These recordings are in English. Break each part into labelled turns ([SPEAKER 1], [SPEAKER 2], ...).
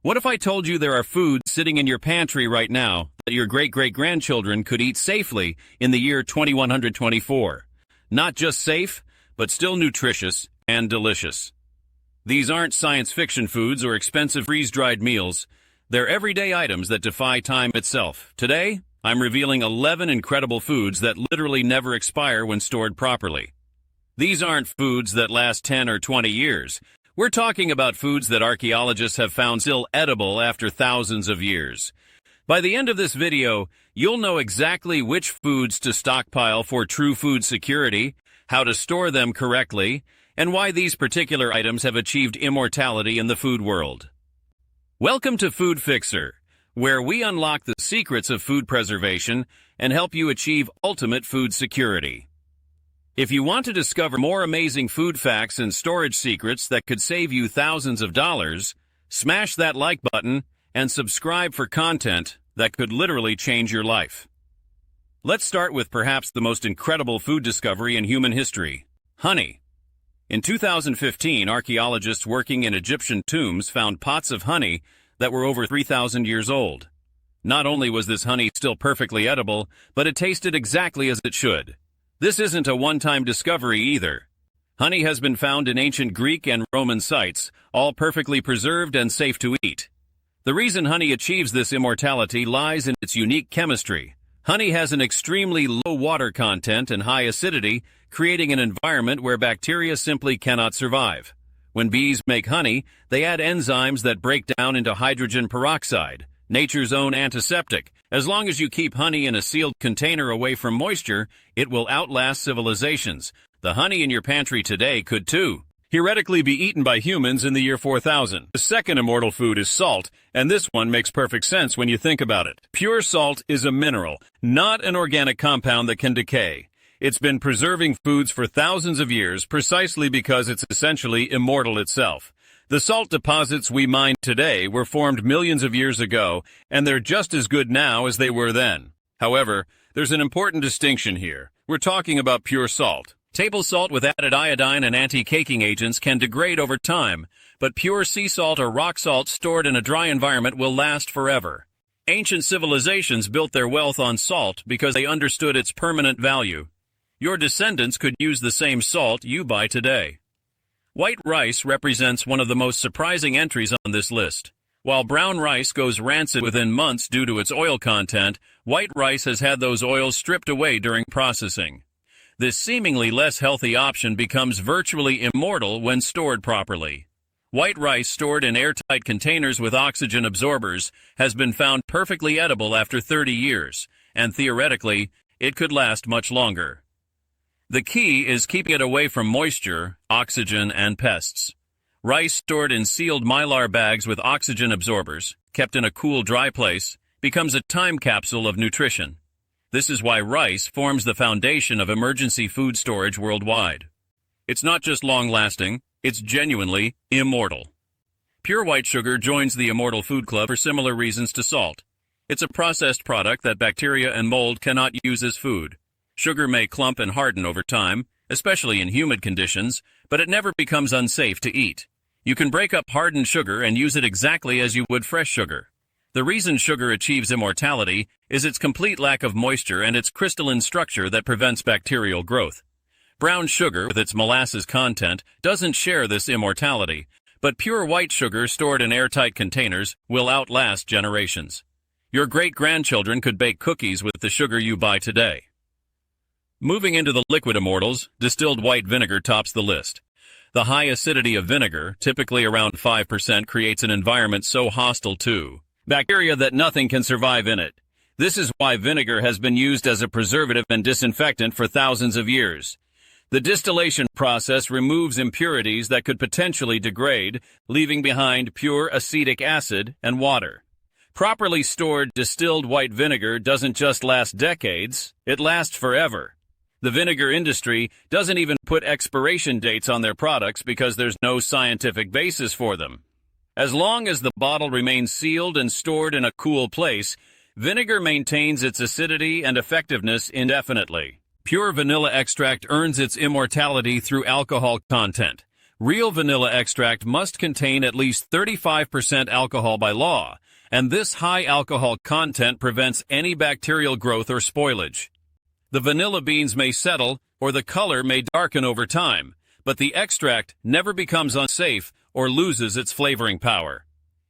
[SPEAKER 1] What if I told you there are foods sitting in your pantry right now that your great-great-grandchildren could eat safely in the year 2124? Not just safe, but still nutritious and delicious. These aren't science fiction foods or expensive freeze-dried meals. They're everyday items that defy time itself. Today, I'm revealing 11 incredible foods that literally never expire when stored properly. These aren't foods that last 10 or 20 years. We're talking about foods that archaeologists have found still edible after thousands of years. By the end of this video, you'll know exactly which foods to stockpile for true food security, how to store them correctly, and why these particular items have achieved immortality in the food world. Welcome to Food Fixer, where we unlock the secrets of food preservation and help you achieve ultimate food security. If you want to discover more amazing food facts and storage secrets that could save you thousands of dollars, smash that like button and subscribe for content that could literally change your life. Let's start with perhaps the most incredible food discovery in human history: honey. In 2015, archaeologists working in Egyptian tombs found pots of honey that were over 3,000 years old. Not only was this honey still perfectly edible, but it tasted exactly as it should. This isn't a one-time discovery either. Honey has been found in ancient Greek and Roman sites, all perfectly preserved and safe to eat. The reason honey achieves this immortality lies in its unique chemistry. Honey has an extremely low water content and high acidity, creating an environment where bacteria simply cannot survive. When bees make honey, they add enzymes that break down into hydrogen peroxide, nature's own antiseptic. As long as you keep honey in a sealed container away from moisture, it will outlast civilizations. The honey in your pantry today could too theoretically be eaten by humans in the year 4000. The second immortal food is salt, and this one makes perfect sense when you think about it. Pure salt is a mineral, not an organic compound that can decay. It's been preserving foods for thousands of years precisely because it's essentially immortal itself. The salt deposits we mine today were formed millions of years ago, and they're just as good now as they were then. However, there's an important distinction here. We're talking about pure salt. Table salt with added iodine and anti-caking agents can degrade over time, but pure sea salt or rock salt stored in a dry environment will last forever. Ancient civilizations built their wealth on salt because they understood its permanent value. Your descendants could use the same salt you buy today. White rice represents one of the most surprising entries on this list. While brown rice goes rancid within months due to its oil content, white rice has had those oils stripped away during processing. This seemingly less healthy option becomes virtually immortal when stored properly. White rice stored in airtight containers with oxygen absorbers has been found perfectly edible after 30 years, and theoretically, it could last much longer. The key is keeping it away from moisture, oxygen, and pests. Rice stored in sealed mylar bags with oxygen absorbers, kept in a cool, dry place, becomes a time capsule of nutrition. This is why rice forms the foundation of emergency food storage worldwide. It's not just long-lasting, it's genuinely immortal. Pure white sugar joins the Immortal Food Club for similar reasons to salt. It's a processed product that bacteria and mold cannot use as food. Sugar may clump and harden over time, especially in humid conditions, but it never becomes unsafe to eat. You can break up hardened sugar and use it exactly as you would fresh sugar. The reason sugar achieves immortality is its complete lack of moisture and its crystalline structure that prevents bacterial growth. Brown sugar, with its molasses content, doesn't share this immortality, but pure white sugar stored in airtight containers will outlast generations. Your great-grandchildren could bake cookies with the sugar you buy today. Moving into the liquid immortals, distilled white vinegar tops the list. The high acidity of vinegar, typically around 5%, creates an environment so hostile to bacteria that nothing can survive in it. This is why vinegar has been used as a preservative and disinfectant for thousands of years. The distillation process removes impurities that could potentially degrade, leaving behind pure acetic acid and water. Properly stored distilled white vinegar doesn't just last decades, it lasts forever. The vinegar industry doesn't even put expiration dates on their products because there's no scientific basis for them. As long as the bottle remains sealed and stored in a cool place, vinegar maintains its acidity and effectiveness indefinitely. Pure vanilla extract earns its immortality through alcohol content. Real vanilla extract must contain at least 35% alcohol by law, and this high alcohol content prevents any bacterial growth or spoilage. The vanilla beans may settle, or the color may darken over time, but the extract never becomes unsafe or loses its flavoring power.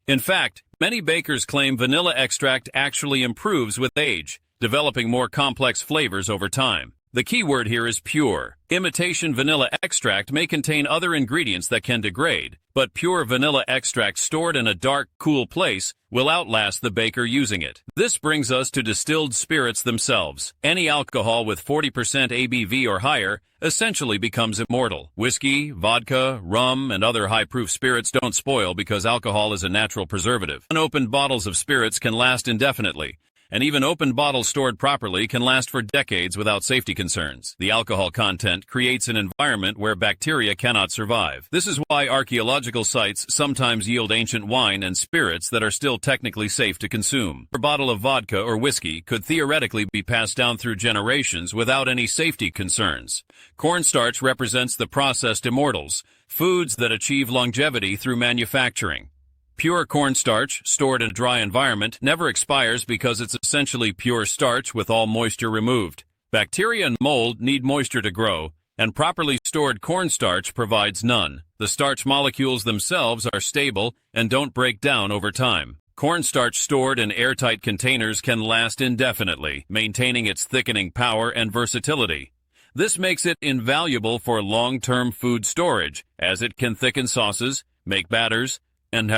[SPEAKER 1] In fact, many bakers claim vanilla extract actually improves with age, developing more complex flavors over time. The key word here is pure. Imitation vanilla extract may contain other ingredients that can degrade, but pure vanilla extract stored in a dark, cool place will outlast the baker using it. This brings us to distilled spirits themselves. Any alcohol with 40% ABV or higher essentially becomes immortal. Whiskey, vodka, rum, and other high-proof spirits don't spoil because alcohol is a natural preservative. Unopened bottles of spirits can last indefinitely, and even open bottles stored properly can last for decades without safety concerns. The alcohol content creates an environment where bacteria cannot survive. This is why archaeological sites sometimes yield ancient wine and spirits that are still technically safe to consume. A bottle of vodka or whiskey could theoretically be passed down through generations without any safety concerns. Cornstarch represents the processed immortals, foods that achieve longevity through manufacturing. Pure cornstarch, stored in a dry environment, never expires because it's essentially pure starch with all moisture removed. Bacteria and mold need moisture to grow, and properly stored cornstarch provides none. The starch molecules themselves are stable and don't break down over time. Cornstarch stored in airtight containers can last indefinitely, maintaining its thickening power and versatility. This makes it invaluable for long-term food storage, as it can thicken sauces, make batters, and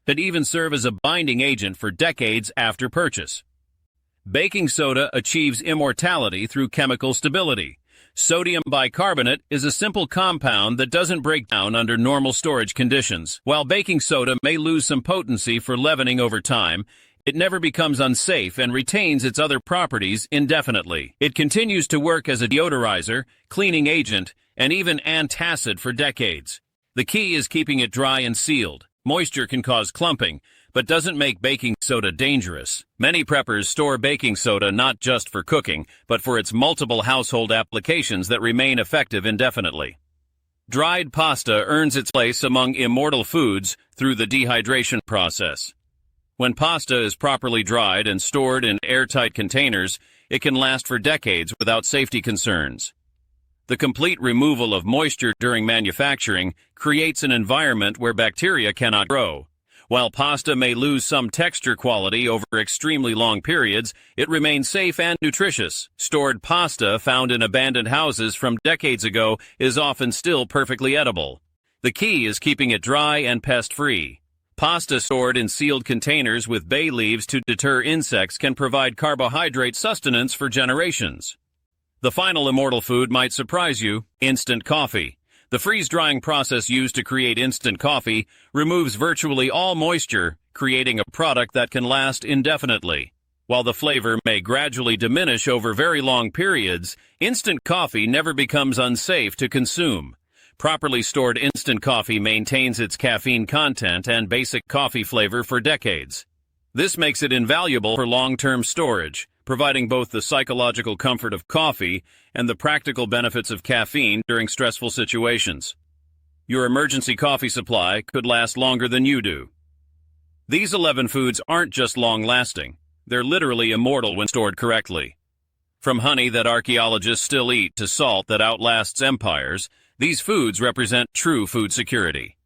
[SPEAKER 1] could even serve as a binding agent for decades after purchase. Baking soda achieves immortality through chemical stability. Sodium bicarbonate is a simple compound that doesn't break down under normal storage conditions. While baking soda may lose some potency for leavening over time, it never becomes unsafe and retains its other properties indefinitely. It continues to work as a deodorizer, cleaning agent, and even antacid for decades. The key is keeping it dry and sealed. Moisture can cause clumping, but doesn't make baking soda dangerous. Many preppers store baking soda not just for cooking, but for its multiple household applications that remain effective indefinitely. Dried pasta earns its place among immortal foods through the dehydration process. When pasta is properly dried and stored in airtight containers, it can last for decades without safety concerns. The complete removal of moisture during manufacturing creates an environment where bacteria cannot grow. While pasta may lose some texture quality over extremely long periods, it remains safe and nutritious. Stored pasta found in abandoned houses from decades ago is often still perfectly edible. The key is keeping it dry and pest-free. Pasta stored in sealed containers with bay leaves to deter insects can provide carbohydrate sustenance for generations. The final immortal food might surprise you: instant coffee. The freeze-drying process used to create instant coffee removes virtually all moisture, creating a product that can last indefinitely. While the flavor may gradually diminish over very long periods, instant coffee never becomes unsafe to consume. Properly stored instant coffee maintains its caffeine content and basic coffee flavor for decades. This makes it invaluable for long-term storage, providing both the psychological comfort of coffee and the practical benefits of caffeine during stressful situations. Your emergency coffee supply could last longer than you do. These 11 foods aren't just long-lasting. They're literally immortal when stored correctly. From honey that archaeologists still eat to salt that outlasts empires, these foods represent true food security.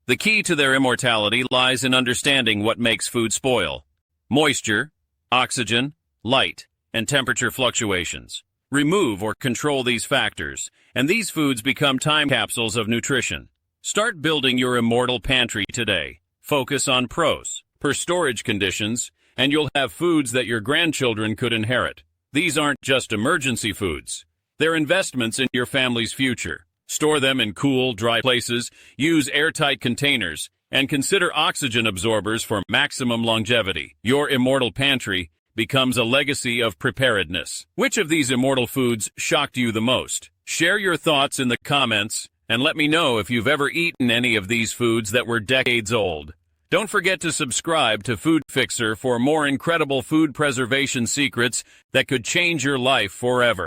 [SPEAKER 1] The key to their immortality lies in understanding what makes food spoil: moisture, oxygen, light, and temperature fluctuations. Remove or control these factors, and these foods become time capsules of nutrition. Start building your immortal pantry today. Focus on pros, per storage conditions, and you'll have foods that your grandchildren could inherit. These aren't just emergency foods. They're investments in your family's future. Store them in cool, dry places, use airtight containers, and consider oxygen absorbers for maximum longevity. Your immortal pantry becomes a legacy of preparedness. Which of these immortal foods shocked you the most? Share your thoughts in the comments, and let me know if you've ever eaten any of these foods that were decades old. Don't forget to subscribe to Food Fixer for more incredible food preservation secrets that could change your life forever.